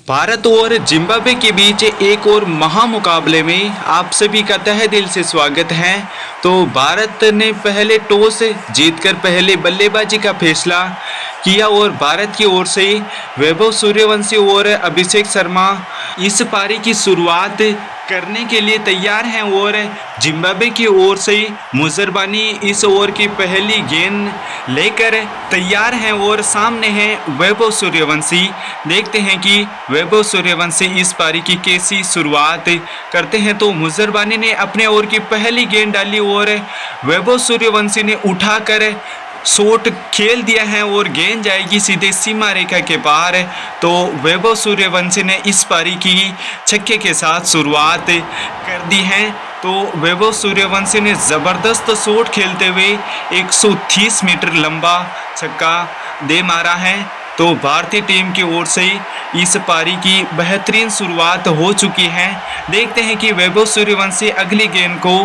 भारत और जिम्बाब्वे के बीच एक और महामुकाबले में आप सभी का तहे दिल से स्वागत है। तो भारत ने पहले टॉस जीतकर पहले बल्लेबाजी का फैसला किया और भारत की ओर से वैभव सूर्यवंशी और अभिषेक शर्मा इस पारी की शुरुआत करने के लिए तैयार हैं और जिम्बाब्वे की ओर से मुजरबानी इस ओवर की पहली गेंद लेकर तैयार हैं और सामने हैं वैभव सूर्यवंशी। देखते हैं कि वैभव सूर्यवंशी इस पारी की कैसी शुरुआत करते हैं। तो मुजरबानी ने अपने ओवर की पहली गेंद डाली और वैभव सूर्यवंशी ने उठाकर शॉट खेल दिया है और गेंद जाएगी सीधे सीमा रेखा के पार। तो वैभव सूर्यवंशी ने इस पारी की छक्के के साथ शुरुआत कर दी है। तो वैभव सूर्यवंशी ने ज़बरदस्त शॉट खेलते हुए 130 मीटर लंबा छक्का दे मारा है। तो भारतीय टीम की ओर से इस पारी की बेहतरीन शुरुआत हो चुकी है। देखते हैं कि वैभव सूर्यवंशी अगली गेंद को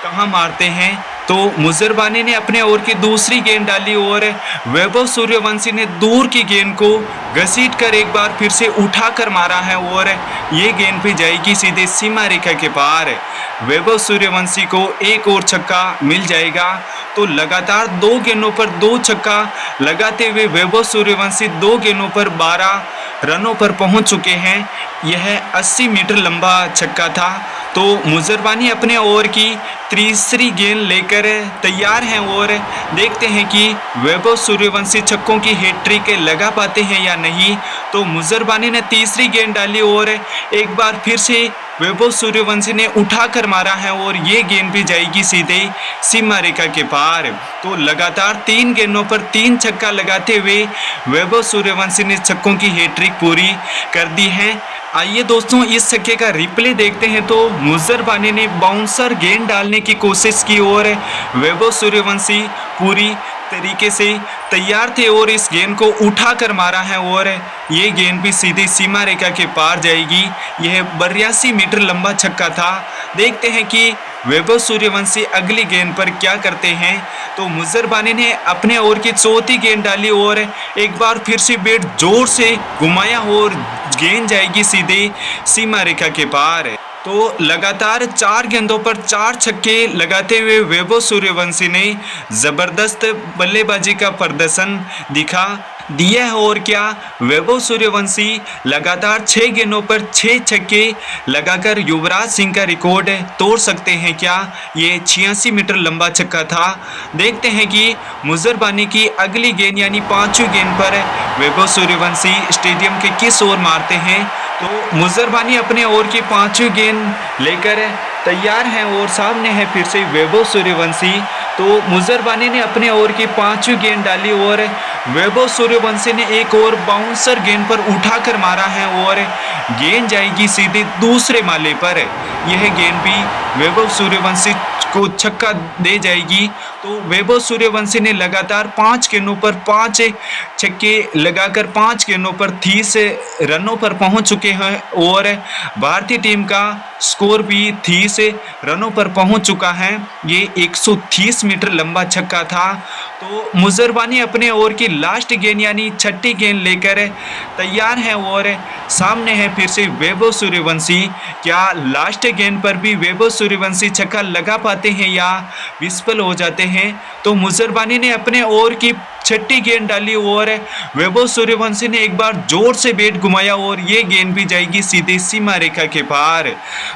कहां मारते हैं। तो मुजरबानी ने अपने ओवर की दूसरी गेंद डाली और वैभव सूर्यवंशी ने दूर की गेंद को घसीटकर एक बार फिर से उठाकर मारा है और ये गेंद भी जाएगी सीधे सीमा रेखा के पार। वैभव सूर्यवंशी को एक और छक्का मिल जाएगा। तो लगातार 2 गेंदों पर 2 छक्का लगाते हुए वैभव सूर्यवंशी 2 गेंदों पर 12 रनों पर पहुंच चुके हैं। यह 80 मीटर लंबा छक्का था। तो मुजरबानी अपने ओवर की तीसरी गेंद लेकर तैयार हैं और देखते हैं कि वैभव सूर्यवंशी छक्कों की हैट्रिक लगा पाते हैं या नहीं। तो मुजरबानी ने तीसरी गेंद डाली और एक बार फिर से वैभव सूर्यवंशी ने उठाकर मारा है और ये गेंद भी जाएगी सीधे सीमा रेखा के पार। तो लगातार 3 गेंदों पर 3 छक्का लगाते हुए वैभव सूर्यवंशी ने छक्कों की हैट्रिक पूरी कर दी है। आइए दोस्तों इस छक्के का रिप्ले देखते हैं। तो मुजरबानी ने बाउंसर गेंद डालने की कोशिश की और वैभव सूर्यवंशी पूरी तरीके से तैयार थे और इस गेंद को उठाकर मारा है और ये गेंद भी सीधी सीमा रेखा के पार जाएगी। यह 82 मीटर लंबा छक्का था। देखते हैं कि वैभव सूर्यवंशी अगली गेंद पर क्या करते हैं। तो मुजरबानी ने अपने ओवर की चौथी गेंद डाली और एक बार फिर से बैट जोर से घुमाया और गेंद जाएगी सीधे सीमा रेखा के पार। तो लगातार 4 गेंदों पर 4 छक्के लगाते हुए वैभव सूर्यवंशी ने ज़बरदस्त बल्लेबाजी का प्रदर्शन दिखा दिया है। और क्या वैभव सूर्यवंशी लगातार 6 गेंदों पर 6 छक्के लगाकर युवराज सिंह का रिकॉर्ड तोड़ सकते हैं क्या? ये 86 मीटर लंबा छक्का था। देखते हैं कि मुजरबानी की अगली गेंद यानी 5वीं गेंद पर वैभव सूर्यवंशी स्टेडियम के किस ओर मारते हैं। तो मुजरबानी अपने ओवर की 5वीं गेंद लेकर तैयार हैं और सामने है फिर से वैभव सूर्यवंशी। तो मुजरबानी ने अपने ओवर की 5वीं गेंद डाली और वैभव सूर्यवंशी ने एक और बाउंसर गेंद पर उठाकर मारा है और गेंद जाएगी सीधे दूसरे माले पर। यह गेंद भी वैभव सूर्यवंशी को छक्का दे जाएगी। तो वैभव सूर्यवंशी ने लगातार 5 गेंदों पर 5 छक्के लगाकर 5 गेंदों पर 30 रनों पर पहुंच चुके हैं और भारतीय टीम का स्कोर भी 30 रनों पर पहुंच चुका है। ये 130 मीटर लंबा छक्का था। तो मुजरबानी अपने ओवर की लास्ट गेंद यानी 6ठी गेंद लेकर तैयार हैं और सामने है फिर से वैभव सूर्यवंशी। क्या लास्ट गेंद पर भी वैभव सूर्यवंशी छक्का लगा पाते हैं या विफल हो जाते हैं? तो मुजरबानी ने अपने ओवर की 6ठी गेंद डाली और वैभव सूर्यवंशी ने एक बार जोर से बैट घुमाया और ये गेंद भी जाएगी सीधे सीमा रेखा के पार।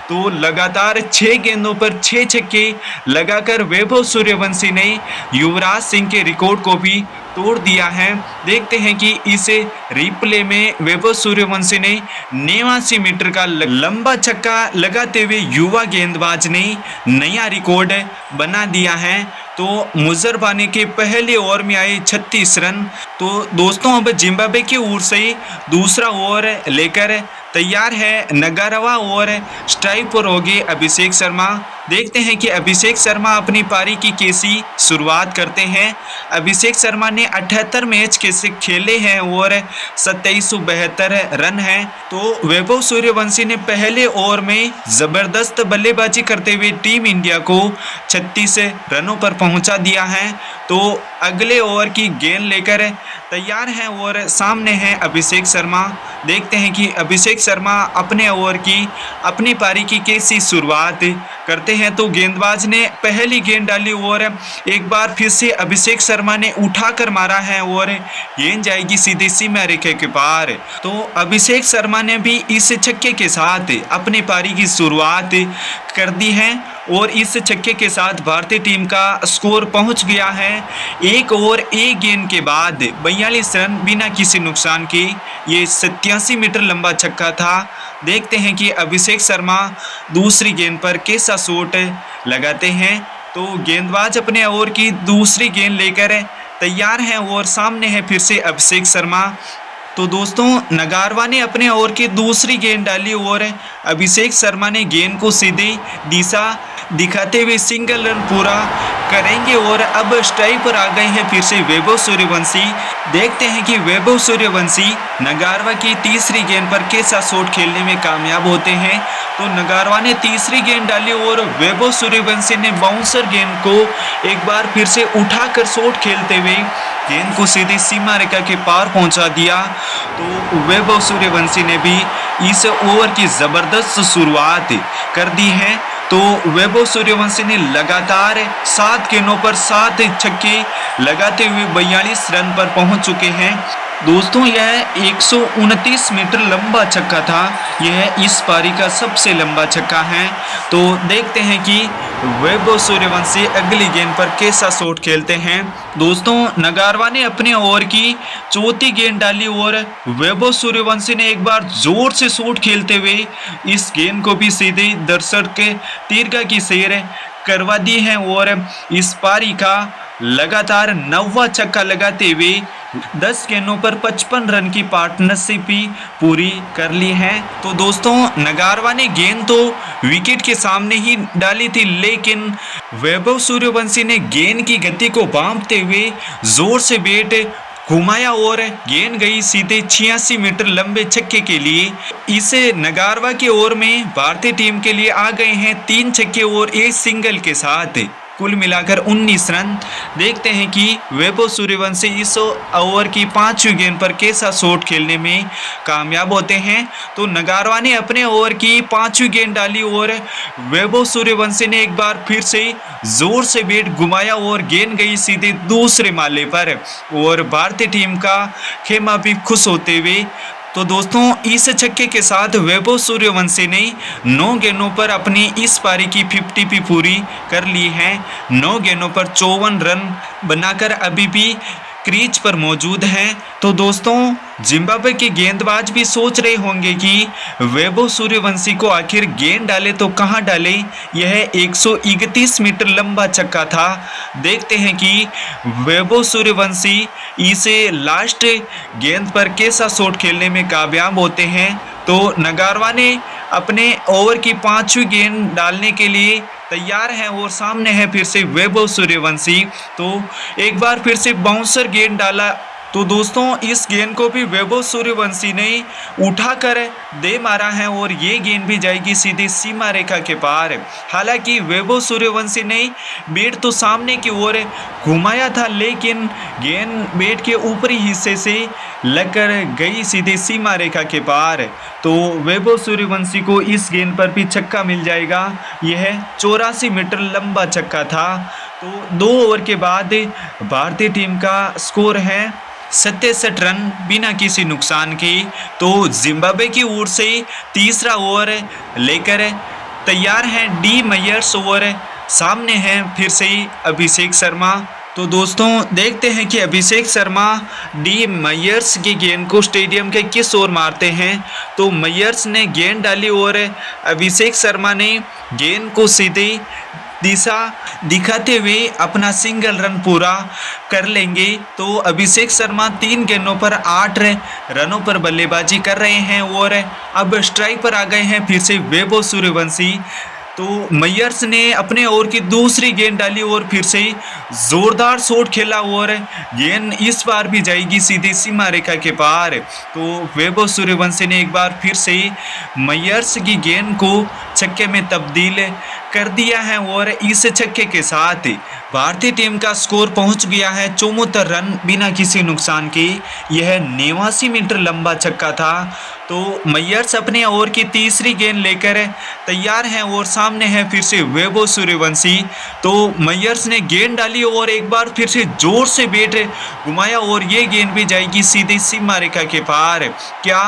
तो लगातार 6 गेंदों पर 6 छक्के लगाकर वैभव सूर्यवंशी ने युवराज सिंह के रिकॉर्ड को भी तोड़ दिया है। देखते हैं कि इस रिप्ले में वैभव सूर्यवंशी ने 89 मीटर का लंबा छक्का लगाते हुए युवा गेंदबाज ने नया रिकॉर्ड बना दिया है। तो मुजरबानी के पहले ओवर में आए 36 रन। तो दोस्तों अब जिम्बाब्वे की ओर से दूसरा ओवर लेकर तैयार है नगारवा और स्ट्राइक पर होंगे अभिषेक शर्मा। देखते हैं कि अभिषेक शर्मा अपनी पारी की कैसी शुरुआत करते हैं। अभिषेक शर्मा ने 78 मैच कैसे खेले हैं और 2772 रन हैं। तो वैभव सूर्यवंशी ने पहले ओवर में जबरदस्त बल्लेबाजी करते हुए टीम इंडिया को 36 रनों पर पहुंचा दिया है। तो अगले ओवर की गेंद लेकर तैयार हैं और सामने हैं अभिषेक शर्मा। देखते हैं कि अभिषेक शर्मा अपने ओवर की अपनी पारी की कैसी शुरुआत करते हैं। तो गेंदबाज ने पहली गेंद डाली और एक बार फिर से अभिषेक शर्मा ने उठाकर मारा है और गेंद जाएगी सीधे सीमा रेखा के पार। तो अभिषेक शर्मा ने भी इस छक्के के साथ अपनी पारी की शुरुआत कर दी है और इस छक्के के साथ भारतीय टीम का स्कोर पहुंच गया है 1 ओवर 1 गेंद के बाद 42 रन बिना किसी नुकसान के। ये 87 मीटर लंबा छक्का था। देखते हैं कि अभिषेक शर्मा दूसरी गेंद पर कैसा शॉट लगाते हैं। तो गेंदबाज अपने ओवर की दूसरी गेंद लेकर तैयार हैं और सामने है फिर से अभिषेक शर्मा। तो दोस्तों नगारवा ने अपने ओवर की दूसरी गेंद डाली और अभिषेक शर्मा ने गेंद को सीधी दिशा दिखाते हुए सिंगल रन पूरा करेंगे और अब स्ट्राइक पर आ गए हैं फिर से वैभव सूर्यवंशी। देखते हैं कि वैभव सूर्यवंशी नगारवा की तीसरी गेंद पर कैसा शॉट खेलने में कामयाब होते हैं। तो नगारवा ने तीसरी गेंद डाली और वैभव सूर्यवंशी ने बाउंसर गेंद को एक बार फिर से उठाकर शॉट खेलते हुए गेंद को सीधी सीमा रेखा के पार पहुंचा दिया। तो वैभव सूर्यवंशी ने भी इस ओवर की जबरदस्त शुरुआत कर दी है। तो वैभव सूर्यवंशी ने लगातार 7 गेंदों पर 7 छक्के लगाते हुए 42 रन पर पहुंच चुके हैं। दोस्तों यह 129 मीटर लंबा छक्का था। यह इस पारी का सबसे लंबा छक्का है। तो देखते हैं कि वैभव सूर्यवंशी अगली गेंद पर कैसा शॉट खेलते हैं। दोस्तों नगारवा ने अपने ओवर की चौथी गेंद डाली और वैभव सूर्यवंशी ने एक बार जोर से शॉट खेलते हुए इस गेंद को भी सीधे दर्शक के दीर्घा की सैर करवा दी है और इस पारी का लगातार 9वां छक्का लगाते हुए 10 गेंदों पर 55 रन की पार्टनरशिप भी पूरी कर ली है। तो दोस्तों नगारवा ने गेंद तो विकेट के सामने ही डाली थी, लेकिन वैभव सूर्यवंशी ने गेंद की गति को भांपते हुए जोर से बैट घुमाया और गेंद गई सीधे 86 मीटर लंबे छक्के के लिए। इस नगारवा के ओवर में भारतीय टीम के लिए आ गए हैं 3 छक्के और 1 सिंगल के साथ कुल मिलाकर 19 रन। देखते हैं कि वैभव सूर्यवंशी इस ओवर की 5वीं गेंद पर कैसा शॉट खेलने में कामयाब होते हैं। तो नगारवा ने अपने ओवर की 5वीं गेंद डाली और वैभव सूर्यवंशी ने एक बार फिर से जोर से बैट घुमाया और गेंद गई सीधे दूसरे माले पर और भारतीय टीम का खेमा भी खुश होते हुए। तो दोस्तों इस छक्के के साथ वैभव सूर्यवंशी ने 9 गेंदों पर अपनी इस पारी की 50 भी पूरी कर ली है। 9 गेंदों पर 54 रन बनाकर अभी भी क्रीज पर मौजूद हैं। तो दोस्तों जिम्बाब्वे के गेंदबाज भी सोच रहे होंगे कि वैभव सूर्यवंशी को आखिर गेंद डाले तो कहां डाले। यह 131 मीटर लंबा छक्का था। देखते हैं कि वैभव सूर्यवंशी इसे लास्ट गेंद पर कैसा शॉट खेलने में कामयाब होते हैं। तो नगारवा ने अपने ओवर की 5वीं गेंद डालने के लिए तैयार हैं और सामने है फिर से वैभव सूर्यवंशी। तो एक बार फिर से बाउंसर गेंद डाला। तो दोस्तों इस गेंद को भी वैभव सूर्यवंशी ने उठाकर दे मारा है और ये गेंद भी जाएगी सीधे सीमा रेखा के पार। हालांकि वैभव सूर्यवंशी ने बैट तो सामने की ओर घुमाया था, लेकिन गेंद बैट के ऊपरी हिस्से से लगकर गई सीधे सीमा रेखा के पार। तो वैभव सूर्यवंशी को इस गेंद पर भी छक्का मिल जाएगा। यह 84 मीटर लंबा छक्का था। तो 2 ओवर के बाद भारतीय टीम का स्कोर है 67 रन बिना किसी नुकसान के। तो जिम्बाब्वे की ओर से तीसरा ओवर लेकर तैयार हैं डी मैयर्स और सामने हैं फिर से अभिषेक शर्मा। तो दोस्तों देखते हैं कि अभिषेक शर्मा डी मैयर्स की गेंद को स्टेडियम के किस ओर मारते हैं। तो मैयर्स ने गेंद डाली और अभिषेक शर्मा ने गेंद को सीधे दिशा दिखाते हुए अपना सिंगल रन पूरा कर लेंगे। तो अभिषेक शर्मा 3 गेंदों पर 8 रनों पर बल्लेबाजी कर रहे हैं और अब स्ट्राइक पर आ गए हैं फिर से वैभव सूर्यवंशी। तो मैयर्स ने अपने ओवर की दूसरी गेंद डाली और फिर से जोरदार शॉट खेला और गेंद इस बार भी जाएगी सीधे सीमा रेखा के पार। तो वैभव सूर्यवंशी ने एक बार फिर से मैयर्स की गेंद को छक्के में तब्दील कर दिया है और इस छक्के के साथ भारतीय टीम का स्कोर पहुंच गया है 74 रन बिना किसी नुकसान के। यह 89 मीटर लंबा छक्का था। तो मैयर्स अपने ओवर की तीसरी गेंद लेकर तैयार हैं और सामने है फिर से वैभव सूर्यवंशी। तो मैयर्स ने गेंद डाली और एक बार फिर से जोर से बैट घुमाया और ये गेंद भी जाएगी सीधे सीमा रेखा के पार। क्या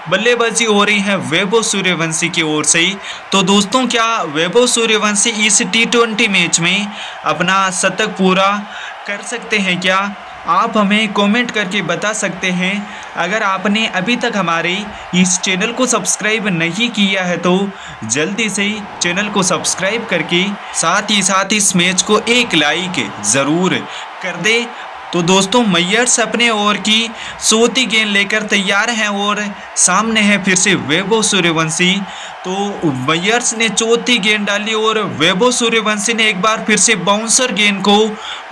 बल्लेबाजी हो रही है वैभव सूर्यवंशी की ओर से। तो दोस्तों, क्या वैभव सूर्यवंशी इस T20 मैच में अपना शतक पूरा कर सकते हैं क्या? आप हमें कमेंट करके बता सकते हैं। अगर आपने अभी तक हमारे इस चैनल को सब्सक्राइब नहीं किया है तो जल्दी से चैनल को सब्सक्राइब करके साथ ही साथ इस मैच को एक लाइक ज़रूर कर दे। तो दोस्तों, मैयर्स अपने ओवर की 100वीं गेंद लेकर तैयार हैं और सामने है फिर से वैभव सूर्यवंशी। तो मैयर्स ने 4थी गेंद डाली और वैभव सूर्यवंशी ने एक बार फिर से बाउंसर गेंद को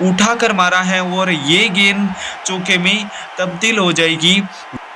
उठाकर मारा है और ये गेंद चौके में तब्दील हो जाएगी।